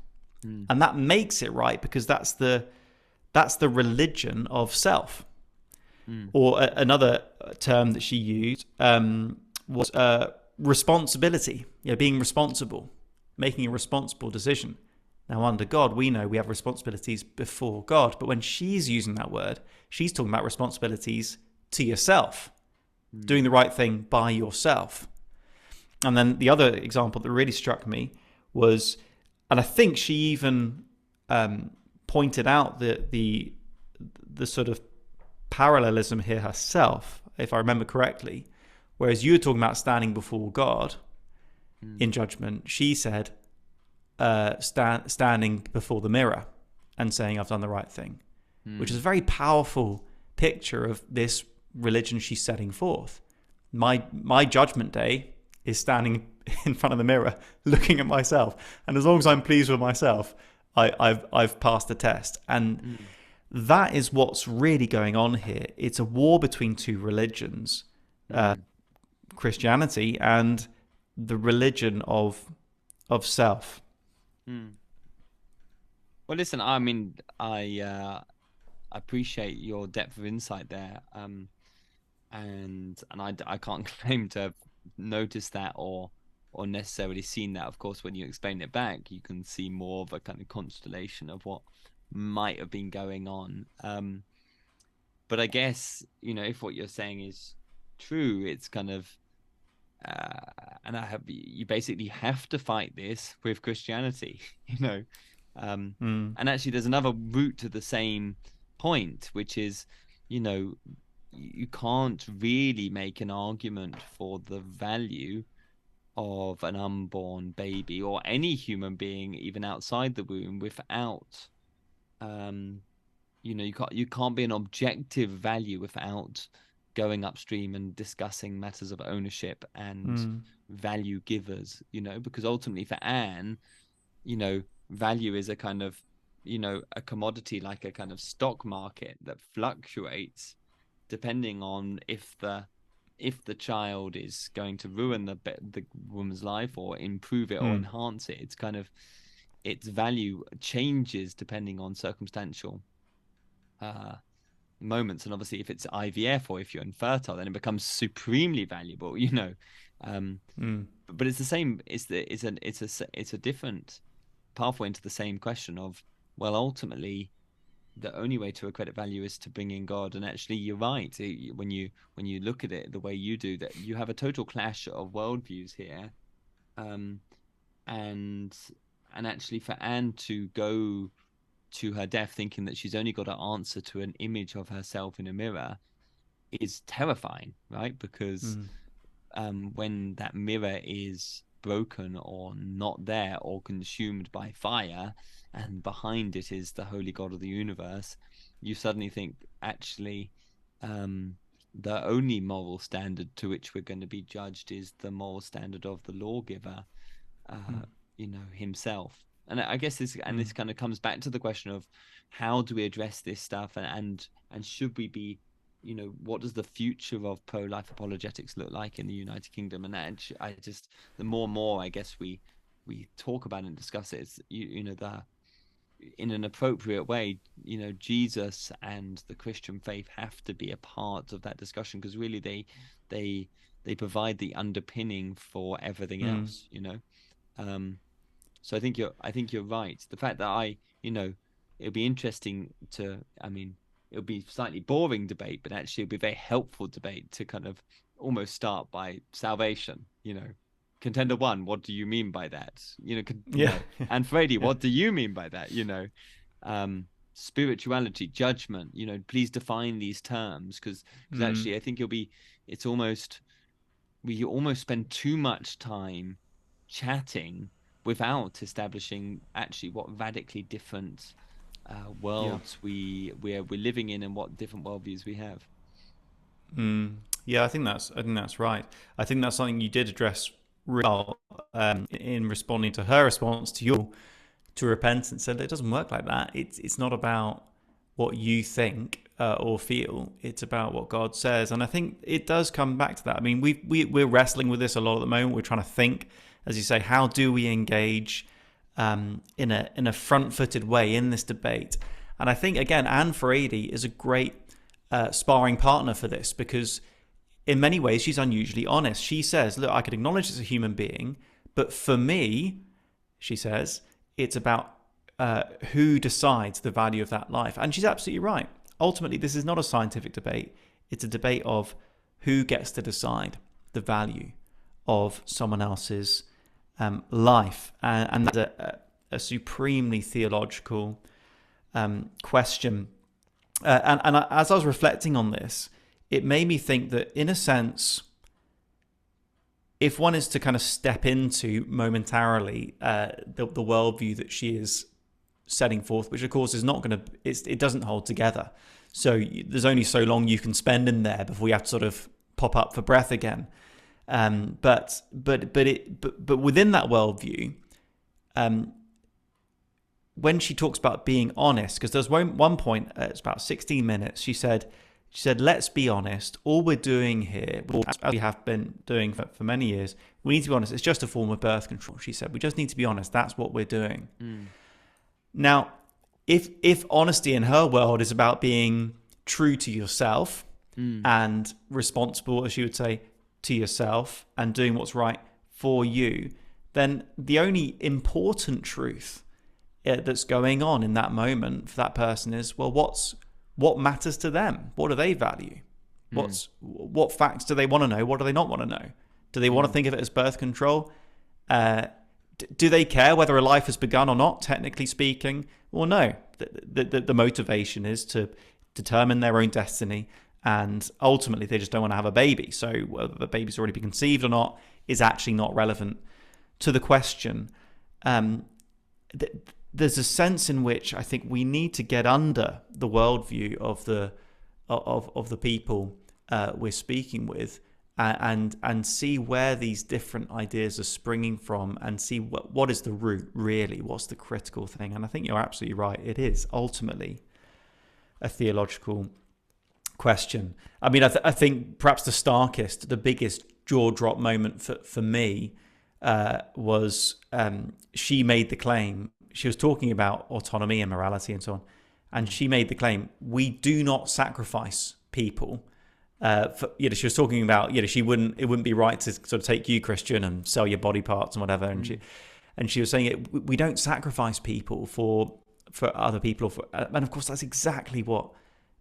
And that makes it right, because that's the religion of self. Or another term that she used was responsibility. Being responsible, making a responsible decision. Now, under God, we know we have responsibilities before God, but when she's using that word, she's talking about responsibilities to yourself, doing the right thing by yourself. And then the other example that really struck me was, and I think she even pointed out the sort of parallelism here herself, if I remember correctly. Whereas you were talking about standing before God in judgment, she said standing before the mirror and saying, I've done the right thing, which is a very powerful picture of this religion she's setting forth. My judgment day is standing in front of the mirror, looking at myself, and as long as I'm pleased with myself, I've passed the test. And that is what's really going on here. It's a war between two religions, Christianity and the religion of self. Well, listen, I mean, I appreciate your depth of insight there, and I can't claim to have noticed that or necessarily seen that. Of course, when you explain it back, you can see more of a kind of constellation of what might have been going on. But I guess, if what you're saying is true, it's kind of and you basically have to fight this with Christianity, and actually there's another route to the same point, which is, you can't really make an argument for the value of an unborn baby or any human being, even outside the womb, without you can't be an objective value without going upstream and discussing matters of ownership and value givers, because ultimately for Anne, value is a kind of, a commodity, like a kind of stock market that fluctuates depending on if the child is going to ruin the woman's life or improve it or enhance it. It's kind of, its value changes depending on circumstantial moments. And obviously if it's IVF or if you're infertile, then it becomes supremely valuable, but it's the same. It's a different pathway into the same question of, well, ultimately the only way to accredit value is to bring in God. And actually you're right, when you look at it the way you do, that you have a total clash of worldviews here, and actually for Anne to go to her death thinking that she's only got to answer to an image of herself in a mirror is terrifying, right? Because when that mirror is broken or not there or consumed by fire, and behind it is the holy God of the universe, you suddenly think, actually, the only moral standard to which we're going to be judged is the moral standard of the lawgiver, himself. And I guess this kind of comes back to the question of, how do we address this stuff, and should we be, what does the future of pro-life apologetics look like in the United Kingdom? And the more and more I guess we talk about it and discuss it, it's, in an appropriate way, Jesus and the Christian faith have to be a part of that discussion, because really they provide the underpinning for everything else. So I think you're right. The fact that it'll be interesting to, it'll be slightly boring debate, but actually it'll be a very helpful debate to kind of almost start by salvation. Contender one, what do you mean by that? And Furedi, what do you mean by that? Spirituality, judgment, please define these terms, because actually I think we almost spend too much time chatting without establishing actually what radically different worlds we're living in, and what different worldviews we have. Yeah, I think that's right. I think that's something you did address really well in responding to her response to repentance. And it doesn't work like that. It's not about what you think or feel. It's about what God says. And I think it does come back to that. I mean, we're wrestling with this a lot at the moment. We're trying to think, as you say, how do we engage in a front-footed way in this debate? And I think, again, Anne Furedi is a great sparring partner for this, because in many ways she's unusually honest. She says, look, I could acknowledge it's a human being, but for me, she says, it's about who decides the value of that life. And she's absolutely right. Ultimately, this is not a scientific debate. It's a debate of who gets to decide the value of someone else's life. And that's a supremely theological question. And as I was reflecting on this, it made me think that, in a sense, if one is to kind of step into momentarily the worldview that she is setting forth, which of course is not going to, it doesn't hold together. So there's only so long you can spend in there before you have to sort of pop up for breath again. But within that worldview, when she talks about being honest, because there's one point, it's about 16 minutes, she said, let's be honest. All we're doing here, as we have been doing for many years, we need to be honest. It's just a form of birth control, she said. We just need to be honest. That's what we're doing. Now, if honesty in her world is about being true to yourself and responsible, as she would say, to yourself and doing what's right for you, then the only important truth that's going on in that moment for that person is, well, what matters to them? What do they value? What facts do they want to know? What do they not want to know? Do they want to think of it as birth control? Do they care whether a life has begun or not, technically speaking? Well, no. The motivation is to determine their own destiny, and ultimately they just don't want to have a baby. So whether the baby's already been conceived or not is actually not relevant to the question. There's a sense in which I think we need to get under the worldview of the people we're speaking with, and see where these different ideas are springing from, and see what is the root really, what's the critical thing. And I think you're absolutely right. It is ultimately a theological question. I mean, I think perhaps the starkest, the biggest jaw drop moment for me was she made the claim. She was talking about autonomy and morality and so on, and she made the claim, we do not sacrifice people. She was talking about, it wouldn't be right to sort of take you, Christian, and sell your body parts and whatever. And she was saying we don't sacrifice people for other people. And of course, that's exactly what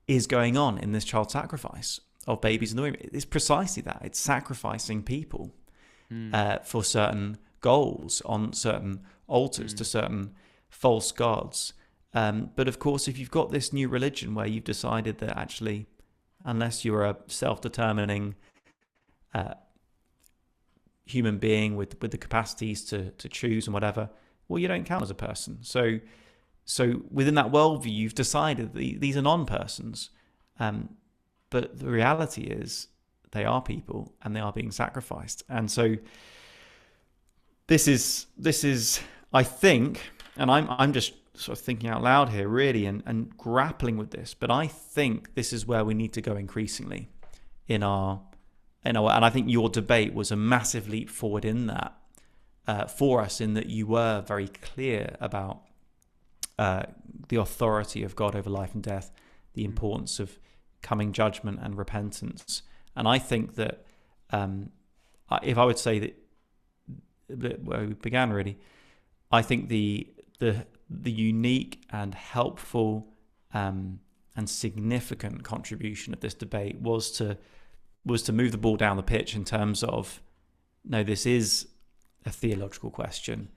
is going on in this child sacrifice of babies in the womb. It's precisely that. It's sacrificing people for certain goals on certain altars to certain false gods. But of course, if you've got this new religion where you've decided that actually, unless you're a self-determining human being with the capacities to choose and whatever, well, you don't count as a person. So within that worldview, you've decided these are non-persons. But the reality is they are people and they are being sacrificed. And so this is I think, and I'm just sort of thinking out loud here really and grappling with this, but I think this is where we need to go increasingly in our and I think your debate was a massive leap forward in that for us, in that you were very clear about the authority of God over life and death, the importance of coming judgment and repentance. And I think that if I would say that where we began really, I think the unique and helpful and significant contribution of this debate was to move the ball down the pitch in terms of, no, this is a theological question.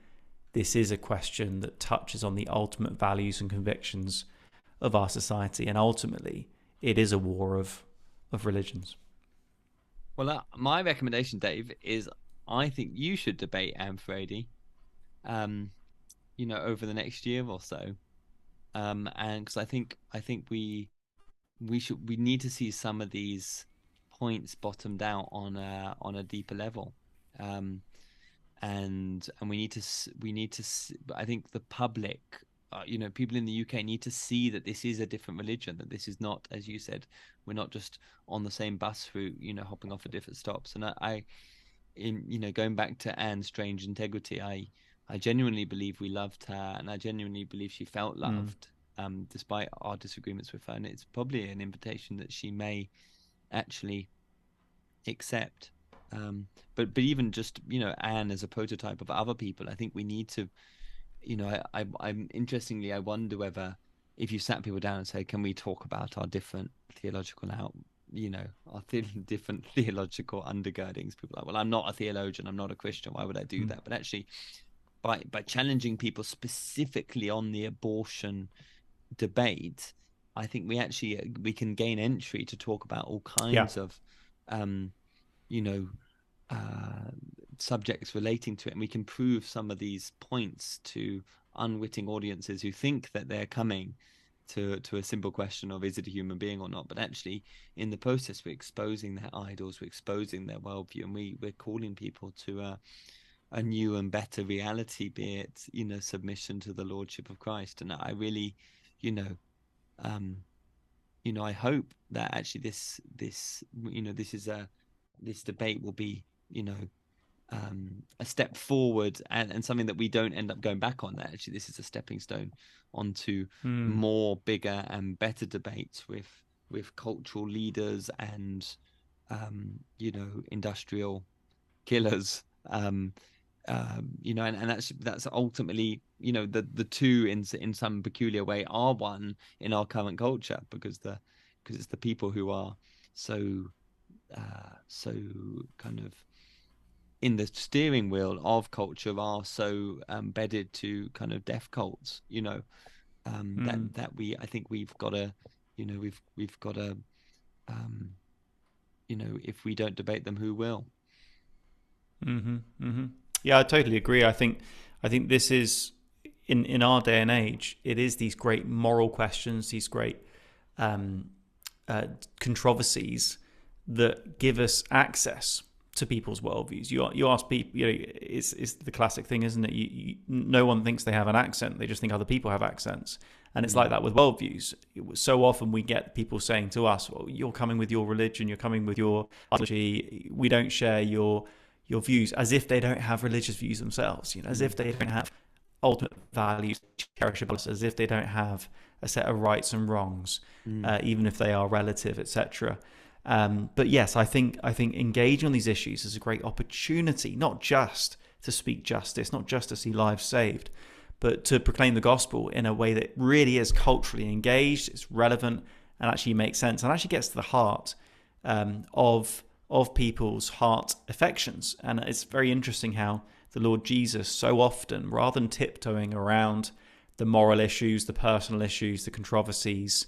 This is a question that touches on the ultimate values and convictions of our society, and ultimately it is a war of religions. Well, my recommendation, Dave, is I think you should debate Anne Furedi, over the next year or so, and because I think we need to see some of these points bottomed out on a deeper level, and we need to I think the public people in the UK need to see that this is a different religion, that this is not, as you said, we're not just on the same bus route, hopping off at different stops. And going back to Anne's strange integrity, I genuinely believe we loved her, and I genuinely believe she felt loved, despite our disagreements with her. And it's probably an invitation that she may actually accept. But even just, Anne as a prototype of other people, I think we need to, I'm interestingly, I wonder whether if you sat people down and say, can we talk about our different theological different theological undergirdings? People are like, well, I'm not a theologian, I'm not a Christian, why would I do that? But actually, by challenging people specifically on the abortion debate, I think we can gain entry to talk about all kinds of subjects relating to it, and we can prove some of these points to unwitting audiences who think that they're coming to a simple question of, is it a human being or not? But actually, in the process, we're exposing their idols, we're exposing their worldview, and we're calling people to a new and better reality, be it submission to the lordship of Christ. And I really, I hope that actually this debate will be a step forward, and something that we don't end up going back on. That actually this is a stepping stone onto more bigger and better debates with cultural leaders and industrial killers, and that's ultimately the two in some peculiar way are one in our current culture, because it's the people who are so kind of in the steering wheel of culture are so embedded to kind of death cults, that I think we've got to, we've got to, if we don't debate them, who will? Yeah, I totally agree. I think this is in our day and age, it is these great moral questions, these great controversies that give us access to people's worldviews. You ask people, it's the classic thing, isn't it? No one thinks they have an accent; they just think other people have accents, and it's like that with worldviews. So often we get people saying to us, "Well, you're coming with your religion, you're coming with your ideology. We don't share your views," as if they don't have religious views themselves. As if they don't have ultimate values cherishable, as if they don't have a set of rights and wrongs, even if they are relative, etc. But yes, I think engaging on these issues is a great opportunity, not just to speak justice, not just to see lives saved, but to proclaim the gospel in a way that really is culturally engaged, it's relevant, and actually makes sense, and actually gets to the heart of people's heart affections. And it's very interesting how the Lord Jesus so often, rather than tiptoeing around the moral issues, the personal issues, the controversies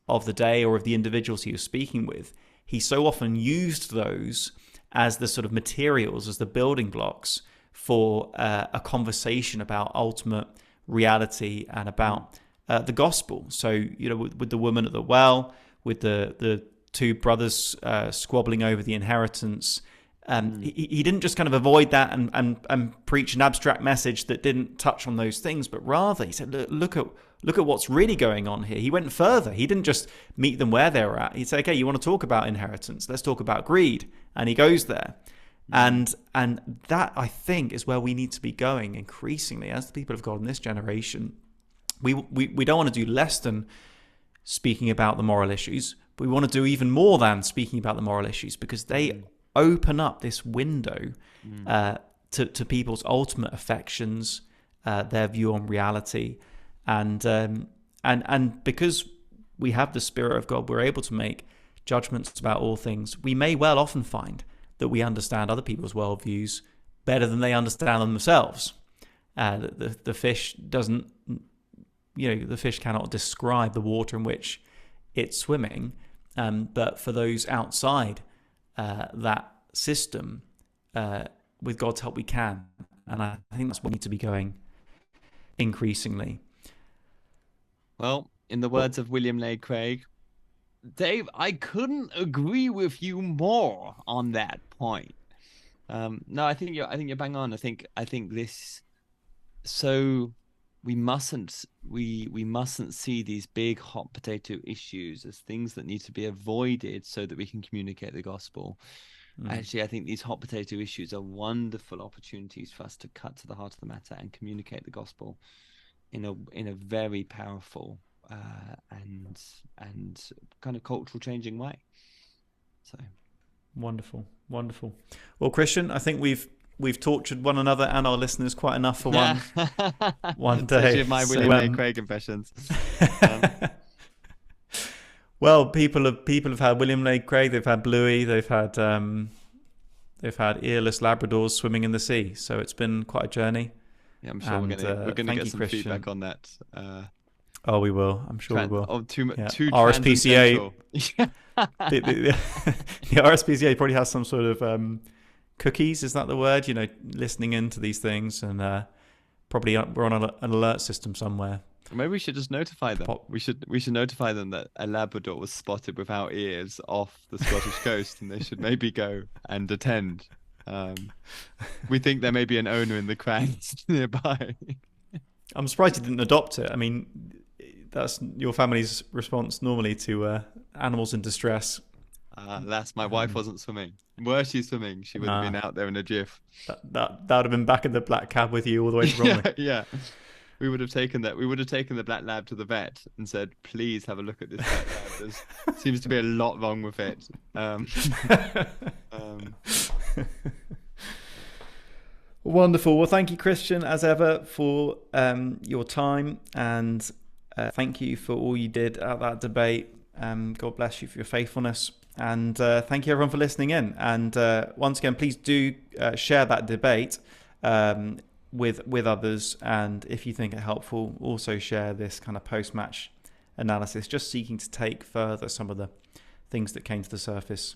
of the day or of the individuals he was speaking with, he so often used those as the sort of materials, as the building blocks for a conversation about ultimate reality and about the gospel. So, with the woman at the well, with the two brothers squabbling over the inheritance, he didn't just kind of avoid that and preach an abstract message that didn't touch on those things, but rather he said, look at what's really going on here. He went further. He didn't just meet them where they were at. He'd say, okay, you want to talk about inheritance? Let's talk about greed. And he goes there. And that, I think, is where we need to be going increasingly as the people of God in this generation. We don't want to do less than speaking about the moral issues, but we want to do even more than speaking about the moral issues, because they open up this window to people's ultimate affections, their view on reality, and because we have the Spirit of God, we're able to make judgments about all things. We may well often find that we understand other people's worldviews better than they understand them themselves. The fish doesn't, the fish cannot describe the water in which it's swimming, but for those outside that system, with God's help, we can. And I think that's what we need to be going increasingly. Well, in the words of William Lane Craig, Dave, I couldn't agree with you more on that point. No, I think you're bang on. I think this so we mustn't see these big hot potato issues as things that need to be avoided so that we can communicate the gospel. Actually, I think these hot potato issues are wonderful opportunities for us to cut to the heart of the matter and communicate the gospel in a very powerful and kind of cultural changing way. So wonderful. Well, Christian, I think we've tortured one another and our listeners quite enough for one day. Especially of my William A. Craig impressions. Well, people have had William Lane Craig, they've had Bluey, they've had earless Labradors swimming in the sea. So it's been quite a journey. Yeah, I'm sure we're gonna get some Christian. feedback on that. Oh, we will. I'm sure we will. Oh, too RSPCA. the RSPCA probably has some sort of cookies. Is that the word? Listening into these things, and probably we're on an alert system somewhere. Maybe we should just notify them. We should notify them that a Labrador was spotted without ears off the Scottish coast, and they should maybe go and attend. We think there may be an owner in the crags nearby. I'm surprised you didn't adopt it. I mean, that's your family's response normally to animals in distress. Alas, my wife wasn't swimming. Were she swimming, she would have been out there in a jiff. That would have been back in the black cab with you all the way to Bromley. Yeah. We would have taken that. We would have taken the black lab to the vet and said, "Please have a look at this black lab. There seems to be a lot wrong with it." Wonderful. Well, thank you, Christian, as ever, for your time, and thank you for all you did at that debate. God bless you for your faithfulness, and thank you everyone for listening in. And once again, please do share that debate with others, and if you think it helpful, also share this kind of post-match analysis, just seeking to take further some of the things that came to the surface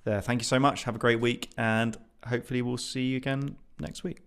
there. Thank you so much. Have a great week, and hopefully we'll see you again next week.